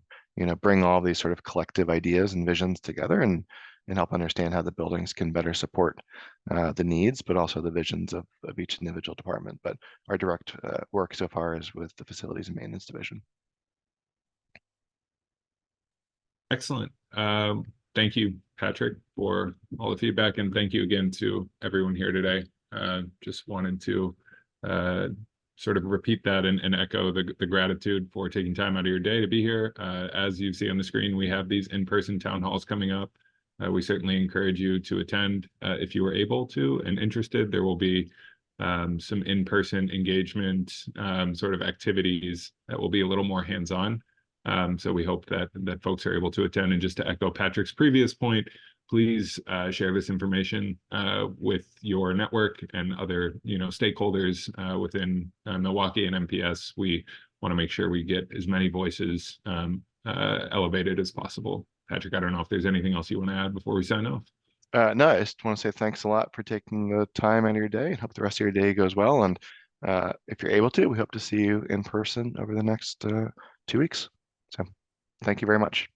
bring all these sort of collective ideas and visions together and help understand how the buildings can better support the needs, but also the visions of each individual department. But our direct work so far is with the Facilities and Maintenance Division. Excellent. Thank you, Patrick, for all the feedback, and thank you again to everyone here today. Just wanted to sort of repeat that and echo the gratitude for taking time out of your day to be here. As you see on the screen, we have these in-person town halls coming up. We certainly encourage you to attend if you are able to and interested. There will be some in-person engagement sort of activities that will be a little more hands-on. So we hope that folks are able to attend. And just to echo Patrick's previous point, please share this information with your network and other stakeholders within Milwaukee and MPS. We want to make sure we get as many voices elevated as possible. Patrick, I don't know if there's anything else you want to add before we sign off. No, I just want to say thanks a lot for taking the time out of your day, and hope the rest of your day goes well. And if you're able to, we hope to see you in person over the next 2 weeks. So thank you very much.